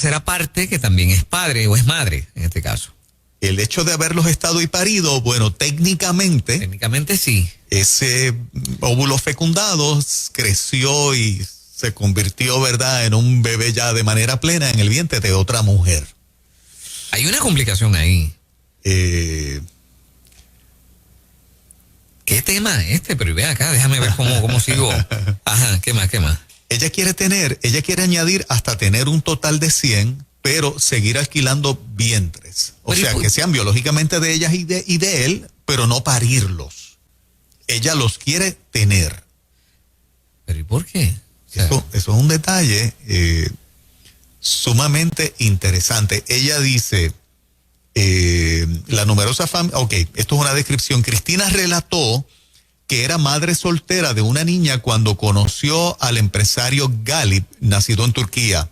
tercera parte que también es padre o es madre en este caso. El hecho de haberlos estado y parido, bueno, técnicamente Sí. Ese óvulo fecundado creció y se convirtió, ¿verdad?, en un bebé ya de manera plena en el vientre de otra mujer. Hay una complicación ahí. ¿Qué tema Pero ve acá, déjame ver cómo sigo. Ajá, ¿qué más? Ella quiere añadir hasta tener un total de 100, pero seguir alquilando vientres. O sea, que sean biológicamente de ellas y de él, pero no parirlos. Ella los quiere tener. ¿Pero y por qué? O sea, eso es un detalle sumamente interesante. Ella dice, la numerosa familia, esto es una descripción. Cristina relató que era madre soltera de una niña cuando conoció al empresario Galip, nacido en Turquía.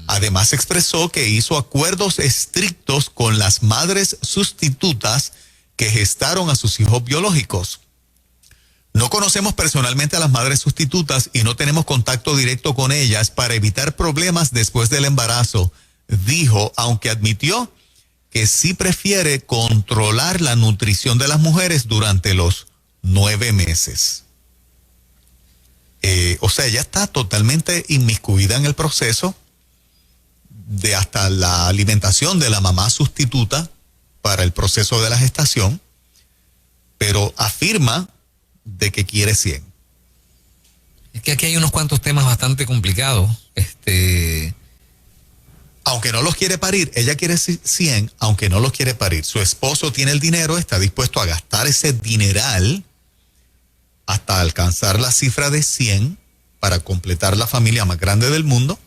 Además expresó que hizo acuerdos estrictos con las madres sustitutas que gestaron a sus hijos biológicos. No conocemos personalmente a las madres sustitutas y no tenemos contacto directo con ellas para evitar problemas después del embarazo, dijo, aunque admitió que sí prefiere controlar la nutrición de las mujeres durante los 9 meses. O sea, ella está totalmente inmiscuida en el proceso de hasta la alimentación de la mamá sustituta para el proceso de la gestación, pero afirma de que quiere 100. Es que aquí hay unos cuantos temas bastante complicados. Aunque no los quiere parir, ella quiere 100, aunque no los quiere parir. Su esposo tiene el dinero, está dispuesto a gastar ese dineral hasta alcanzar la cifra de 100 para completar la familia más grande del mundo.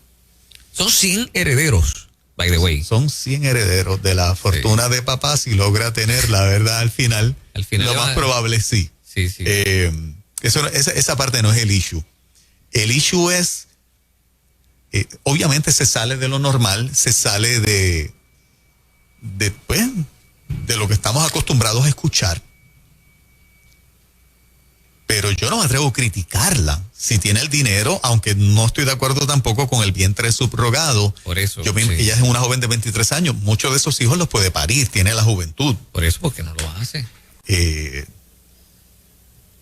Son 100 herederos, by the way. Son 100 herederos de la fortuna de papá, si logra tener la verdad al final. Lo más probable sí. Sí. Esa parte no es el issue. El issue es, obviamente se sale de lo normal, se sale de lo que estamos acostumbrados a escuchar. Pero yo no me atrevo a criticarla. Si tiene el dinero, aunque no estoy de acuerdo tampoco con el vientre subrogado. Por eso. Ella es una joven de 23 años. Muchos de esos hijos los puede parir, tiene la juventud. Por eso, porque no lo hace.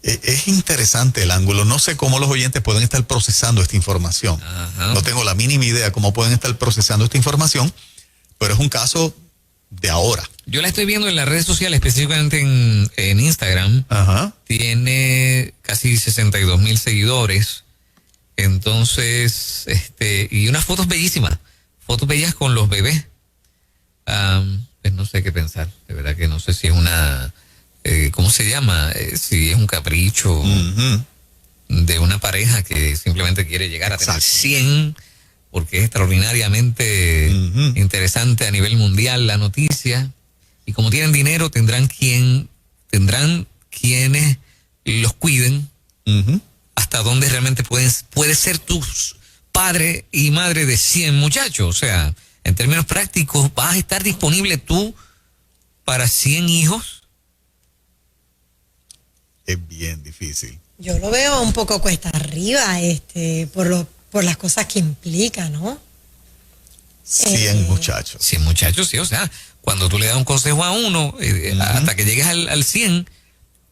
Es interesante el ángulo. No sé cómo los oyentes pueden estar procesando esta información. Ajá. No tengo la mínima idea cómo pueden estar procesando esta información, pero es un caso de ahora. Yo la estoy viendo en las redes sociales, específicamente en Instagram. Ajá. Tiene casi 62,000 seguidores. Entonces, y unas fotos bellísimas. Fotos bellas con los bebés. Pues no sé qué pensar. De verdad que no sé si es una... ¿cómo se llama? Si es un capricho de una pareja que simplemente quiere llegar a tener 100, porque es extraordinariamente interesante a nivel mundial la noticia. Y como tienen dinero, tendrán quienes los cuiden hasta donde realmente puedes ser tu padre y madre de 100 muchachos. O sea, en términos prácticos, ¿vas a estar disponible tú para 100 hijos? Es bien difícil. Yo lo veo un poco cuesta arriba, por las cosas que implica, ¿no? 100 muchachos. 100 muchachos, sí, o sea, cuando tú le das un consejo a uno, hasta que llegues al 100,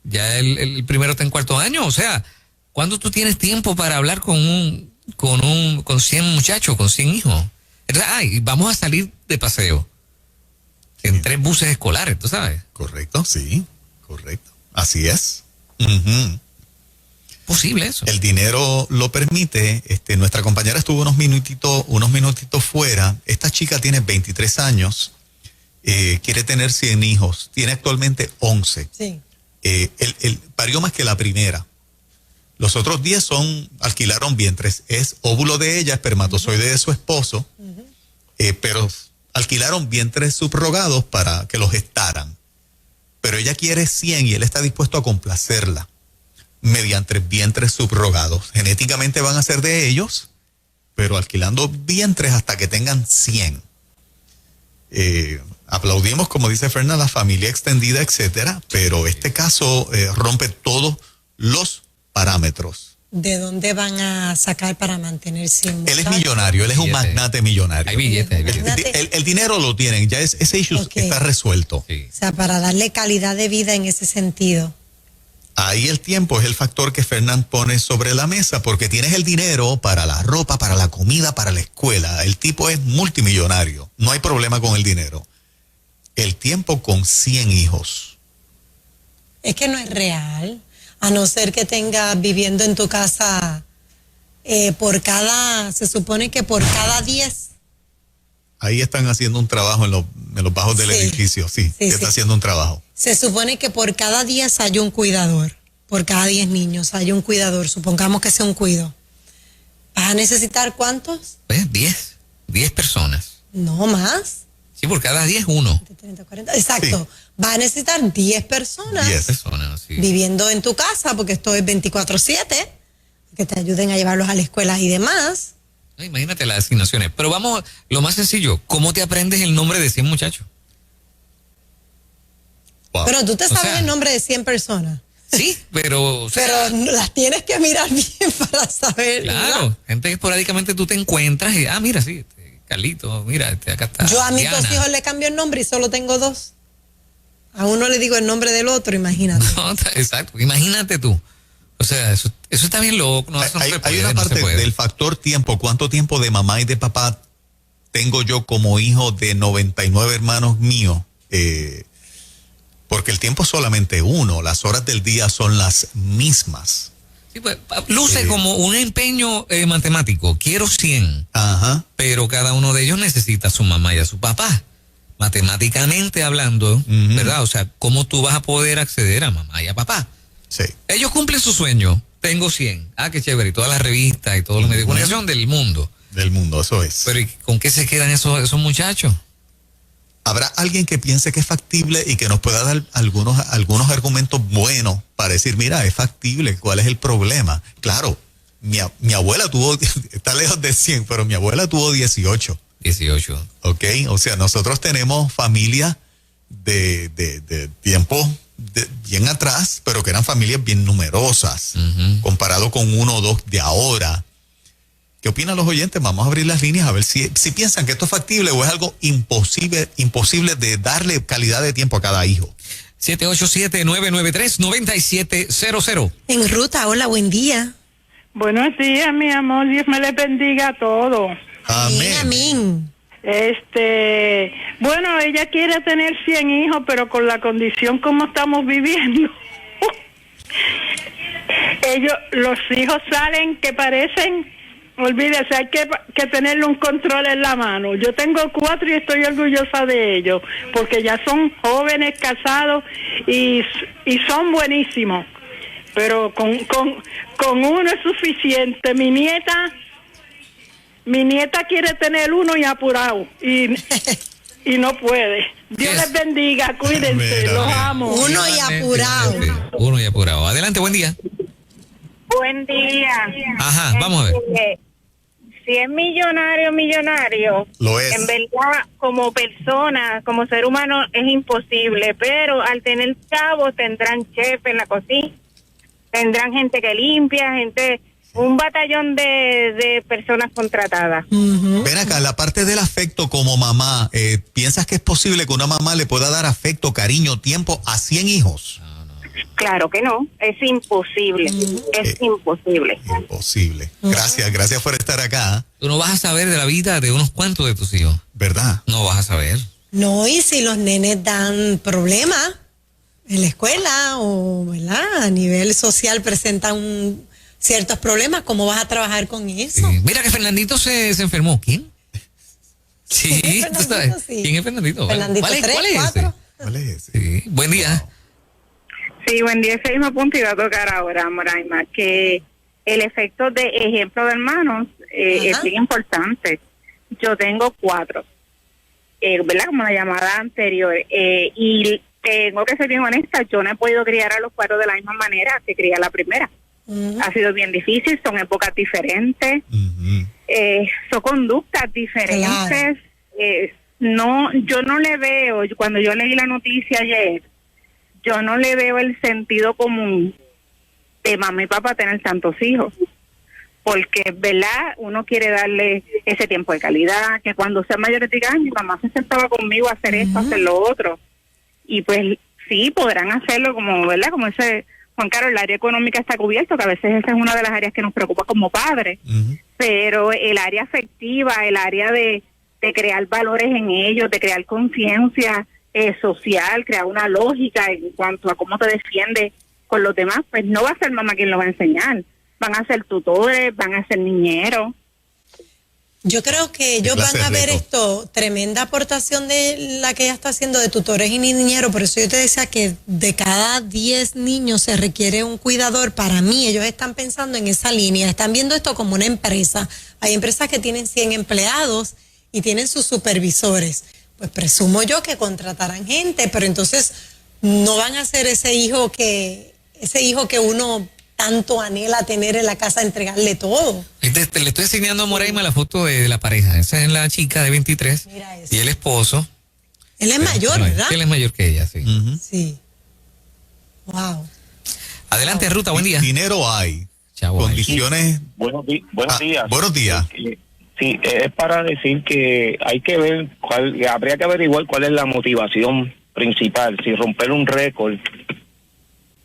ya el primero está en cuarto año, o sea, ¿cuándo tú tienes tiempo para hablar con 100 muchachos, con 100 hijos? Entonces, vamos a salir de paseo en 3 buses escolares, ¿tú sabes? Correcto, sí, correcto. Así es. Posible eso. El dinero lo permite. Nuestra compañera estuvo unos minutitos fuera. Esta chica tiene 23 años, quiere tener 100 hijos, tiene actualmente 11. Sí. El parió más que la primera. Los otros 10 alquilaron vientres. Es óvulo de ella, espermatozoide de su esposo, pero alquilaron vientres subrogados para que los gestaran. Pero ella quiere 100 y él está dispuesto a complacerla mediante vientres subrogados. Genéticamente van a ser de ellos, pero alquilando vientres hasta que tengan 100. Aplaudimos, como dice Fernanda, la familia extendida, etcétera, pero este caso rompe todos los parámetros. ¿de dónde van a sacar para mantener 100 Él es muchachos? millonario, él es un Billete. magnate millonario. Hay billetes, hay billetes. Imagínate. El dinero lo tienen, ya ese issue Ok. está resuelto. Sí. O sea, para darle calidad de vida en ese sentido. Ahí el tiempo es el factor que Fernán pone sobre la mesa, porque tienes el dinero para la ropa, para la comida, para la escuela. El tipo es multimillonario, no hay problema con el dinero. El tiempo con 100 hijos. Es que no es real, a no ser que tengas viviendo en tu casa se supone que por cada 10. Ahí están haciendo un trabajo en los bajos del Sí. edificio, sí, Sí, está sí. haciendo un trabajo. Se supone que por cada 10 hay un cuidador, por cada 10 niños hay un cuidador, supongamos que sea un cuido. ¿Vas a necesitar cuántos? Pues 10 personas. No más. Sí, por cada 10 uno. 30, 40. Exacto. Vas a necesitar 10 personas 10. Personas, sí. viviendo en tu casa, porque esto es 24/7, que te ayuden a llevarlos a la escuela y demás. No, imagínate las asignaciones. Pero vamos, lo más sencillo, ¿cómo te aprendes el nombre de 100 muchachos? Wow. Pero tú te sabes sea- el nombre de 100 personas. Sí, pero... o sea, Pero las tienes que mirar bien para saber. claro, gente que esporádicamente tú te encuentras y, mira, sí, Carlito, mira, acá está. Yo a mis Diana. 2 hijos le cambio el nombre y solo tengo 2. A uno le digo el nombre del otro, imagínate. No, exacto, imagínate tú. O sea, eso está bien loco. No, eso no se Hay puede, una no se parte puede. del factor tiempo. ¿Cuánto tiempo de mamá y de papá tengo yo como hijo de 99 hermanos míos? Porque el tiempo es solamente uno. Las horas del día son las mismas. Sí, pues, luce como un empeño matemático. Quiero 100, Ajá. pero cada uno de ellos necesita a su mamá y a su papá. Matemáticamente hablando, Ujú. ¿verdad? O sea, ¿cómo tú vas a poder acceder a mamá y a papá? Sí. Ellos cumplen su sueño. Tengo 100. Qué chévere. Y todas las revistas y todos los medios de comunicación del mundo. Del mundo, eso es. Pero ¿y con qué se quedan esos muchachos? ¿Habrá alguien que piense que es factible y que nos pueda dar algunos argumentos buenos para decir, mira, es factible, ¿cuál es el problema? Claro, mi abuela tuvo, está lejos de 100, pero mi abuela tuvo 18, 18. ¿ok? O sea, nosotros tenemos familias de tiempos bien atrás, pero que eran familias bien numerosas, Ujú. comparado con 1 o 2 de ahora. ¿Qué opinan los oyentes? Vamos a abrir las líneas a ver si piensan que esto es factible o es algo imposible de darle calidad de tiempo a cada hijo. 787-993-9700. En ruta, hola, buen día. Buenos días, mi amor. Dios me les bendiga a todos. Amén. Amén. Bueno, ella quiere tener 100 hijos, pero con la condición como estamos viviendo. Los hijos salen que parecen, olvídese, hay que tenerle un control en la mano. Yo tengo 4 y estoy orgullosa de ellos, porque ya son jóvenes, casados y son buenísimos. Pero con uno es suficiente. Mi nieta quiere tener uno y apurado y no puede. Dios les bendiga, cuídense, Amén, los amén. amo. Uno y apurado. Uno y apurado. Adelante, buen día. Buen día. Ajá, vamos a ver. Si es millonario, Lo es. en verdad, como persona, como ser humano, es imposible, pero al tener chavos tendrán chef en la cocina, tendrán gente que limpia, un batallón de personas contratadas. Ven acá, la parte del afecto como mamá, ¿piensas que es posible que una mamá le pueda dar afecto, cariño, tiempo a 100 hijos? Claro que no, es imposible, es imposible. Imposible. Gracias por estar acá, Tú no vas a saber de la vida de unos cuantos de tus hijos. ¿verdad? No vas a saber. No, y si los nenes dan problemas en la escuela o, ¿verdad? A nivel social presentan ciertos problemas, ¿cómo vas a trabajar con eso? Sí. Mira que Fernandito se enfermó. ¿Quién? Sí, ¿Quién es tú sabes. Fernandito? Sí. ¿Quién es Fernandito? Fernandito ¿Cuál es 3, ese? 4. ¿Cuál es ese? Sí. Buen día. Sí, buen día. Ese mismo punto iba a tocar ahora, Moraima, que el efecto de ejemplo de hermanos es bien importante. Yo tengo 4, ¿verdad? Como la llamada anterior. Y tengo que ser bien honesta, yo no he podido criar a los 4 de la misma manera que crié a la primera. Ha sido bien difícil, son épocas diferentes, Ujú. son conductas diferentes. Yo no le veo, cuando yo leí la noticia ayer, yo no le veo el sentido común de mamá y papá tener tantos hijos. Porque, ¿verdad? Uno quiere darle ese tiempo de calidad, que cuando sean mayores digan, mi mamá se sentaba conmigo a hacer esto, a hacer lo otro. Y pues sí, podrán hacerlo como, ¿verdad? Como dice Juan Carlos, el área económica está cubierto, que a veces esa es una de las áreas que nos preocupa como padres. Pero el área afectiva, el área de crear valores en ellos, de crear conciencia social, crear una lógica en cuanto a cómo te defiendes con los demás, pues no va a ser mamá quien lo va a enseñar. Van a ser tutores, van a ser niñeros. Yo creo que ellos van a ver esto, tremenda aportación de la que ella está haciendo de tutores y niñeros. Por eso yo te decía que de cada 10 niños se requiere un cuidador. Para mí, ellos están pensando en esa línea. Están viendo esto como una empresa. Hay empresas que tienen 100 empleados y tienen sus supervisores. Pues presumo yo que contratarán gente, pero entonces no van a ser ese hijo que uno tanto anhela tener en la casa, entregarle todo. Le estoy enseñando a Moraima la foto de la pareja. Esa es la chica de 23 y el esposo. Él es mayor, ¿verdad? Él es mayor que ella, sí. Sí. Wow. Adelante, Ruta, buen día. Dinero hay. Chavo, condiciones. Buenos días. Buenos días. Sí, es para decir que hay que ver habría que averiguar cuál es la motivación principal. Si romper un récord,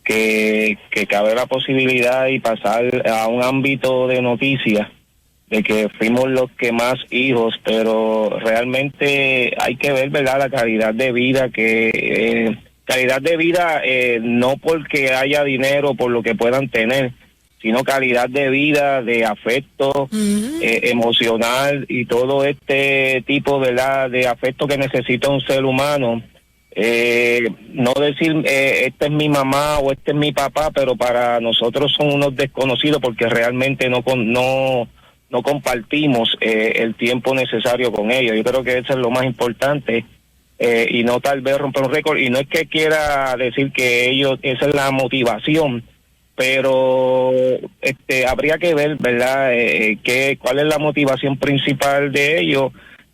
que cabe la posibilidad y pasar a un ámbito de noticias de que fuimos los que más hijos, pero realmente hay que ver, ¿verdad?, la calidad de vida, no porque haya dinero, por lo que puedan tener, sino calidad de vida, de afecto emocional y todo este tipo, ¿verdad?, de afecto que necesita un ser humano. No decir esta es mi mamá o este es mi papá, pero para nosotros son unos desconocidos porque realmente no compartimos el tiempo necesario con ellos. Yo creo que eso es lo más importante, y no tal vez romper un récord. Y no es que quiera decir que esa es la motivación, pero habría que ver, ¿verdad?, cuál es la motivación principal de ellos.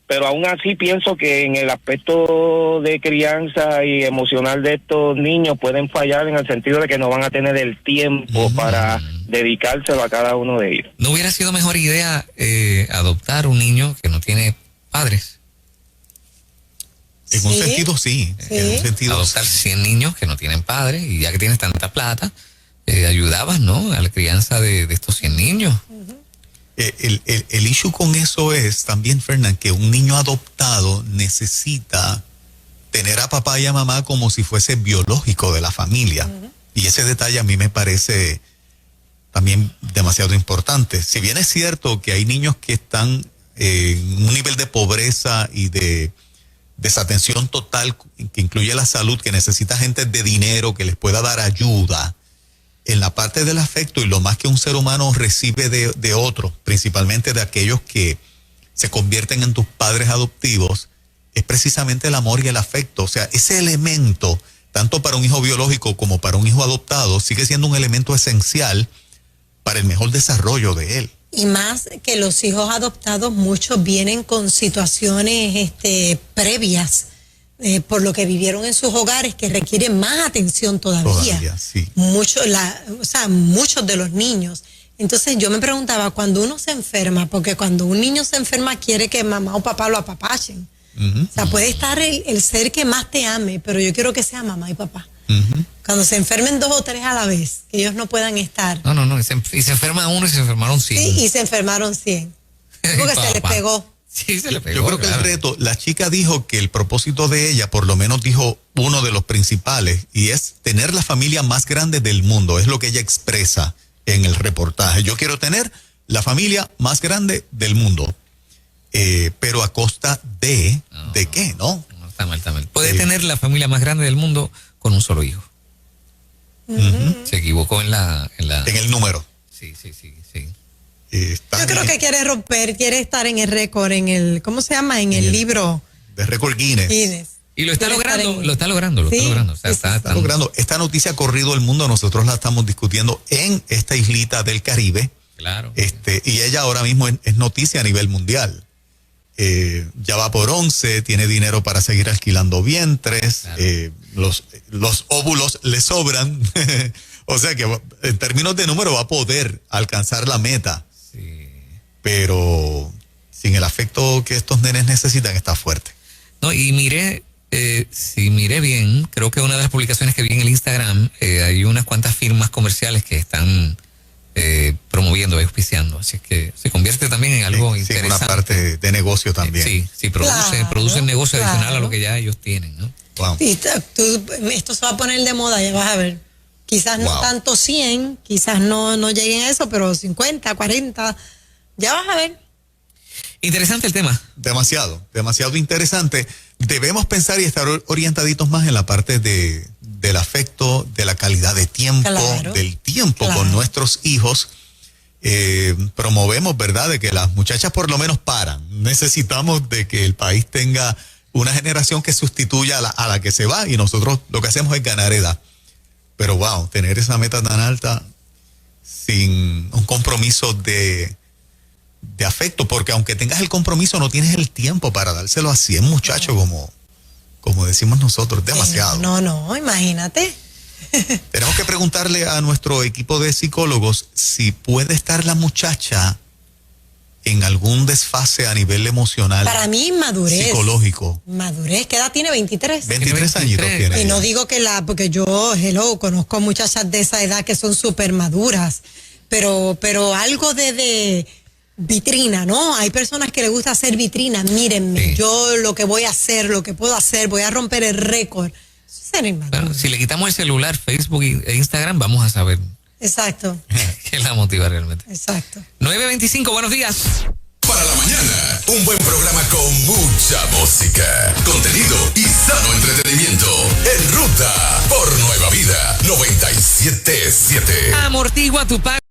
Pero aún así pienso que en el aspecto de crianza y emocional de estos niños pueden fallar en el sentido de que no van a tener el tiempo para dedicárselo a cada uno de ellos. ¿No hubiera sido mejor idea adoptar un niño que no tiene padres? En un sentido sí. En un sentido adoptar 100 niños que no tienen padres, y ya que tienes tanta plata, ayudabas, ¿no?, a la crianza de estos 100 niños. El issue con eso es también, Fernán, que un niño adoptado necesita tener a papá y a mamá como si fuese biológico de la familia. Y ese detalle a mí me parece también demasiado importante. Si bien es cierto que hay niños que están en un nivel de pobreza y de desatención total, que incluye la salud, que necesita gente de dinero que les pueda dar ayuda, en la parte del afecto y lo más que un ser humano recibe de otros, principalmente de aquellos que se convierten en tus padres adoptivos, es precisamente el amor y el afecto. O sea, ese elemento, tanto para un hijo biológico como para un hijo adoptado, sigue siendo un elemento esencial para el mejor desarrollo de él. Y más que los hijos adoptados, muchos vienen con situaciones previas, por lo que vivieron en sus hogares, que requieren más atención todavía. Sí. Muchos de los niños. Entonces yo me preguntaba, cuando uno se enferma, porque cuando un niño se enferma quiere que mamá o papá lo apapachen. O sea, puede estar el ser que más te ame, pero yo quiero que sea mamá y papá. Cuando se enfermen 2 o 3 a la vez, que ellos no puedan estar. No, y se enferma uno y se enfermaron 100. Sí, y se enfermaron 100. Porque se les pegó. Sí, se le pegó. Yo creo que el reto, la chica dijo que el propósito de ella, por lo menos dijo uno de los principales, y es tener la familia más grande del mundo. Es lo que ella expresa en el reportaje. Yo quiero tener la familia más grande del mundo. Pero a costa de qué, ¿no? No, está mal. Puede tener la familia más grande del mundo con un solo hijo. Se equivocó en el número. Sí. Yo creo que quiere estar en el récord, ¿cómo se llama? En el libro de récord Guinness. Y lo está logrando. O sea, está logrando. Esta noticia ha corrido el mundo, nosotros la estamos discutiendo en esta islita del Caribe. Claro. Y ella ahora mismo es noticia a nivel mundial. Ya va por 11, tiene dinero para seguir alquilando vientres, claro. Los óvulos le sobran O sea que en términos de número va a poder alcanzar la meta. Sí. Pero sin el afecto que estos nenes necesitan está fuerte. No, y si miré bien, creo que una de las publicaciones que vi en el Instagram, hay unas cuantas firmas comerciales que están promoviendo, auspiciando. Así que se convierte también en algo interesante. Una parte de negocio también. Sí, producen negocio adicional a lo que ya ellos tienen, ¿no? Wow. Y esto se va a poner de moda, ya vas a ver. Quizás no tanto 100, quizás no lleguen a eso, pero 50, 40, ya vas a ver. Interesante el tema. Demasiado interesante. Debemos pensar y estar orientaditos más en la parte del afecto, de la calidad de tiempo, del tiempo con nuestros hijos. Promovemos, ¿verdad?, de que las muchachas por lo menos paran. Necesitamos de que el país tenga una generación que sustituya a la que se va, y nosotros lo que hacemos es ganar edad. Pero wow, tener esa meta tan alta sin un compromiso de afecto, porque aunque tengas el compromiso no tienes el tiempo para dárselo a 100 muchachos como decimos nosotros, demasiado. No, imagínate. Tenemos que preguntarle a nuestro equipo de psicólogos si puede estar la muchacha en algún desfase a nivel emocional. Para mí, madurez. Psicológico. Madurez. ¿Qué edad tiene? 23. 23 añitos tiene. Y no digo porque yo, conozco muchachas de esa edad que son súper maduras, pero algo de vitrina, ¿no? Hay personas que les gusta hacer vitrina. Mírenme, yo lo que voy a hacer, lo que puedo hacer, voy a romper el récord. Eso es ser inmaduro. Bueno, si le quitamos el celular, Facebook e Instagram, vamos a saber. Exacto. ¿Qué la motiva realmente? Exacto. 9:25, buenos días. Para la mañana, un buen programa con mucha música, contenido y sano entretenimiento. En ruta por Nueva Vida 97.7. Amortigua tu pago.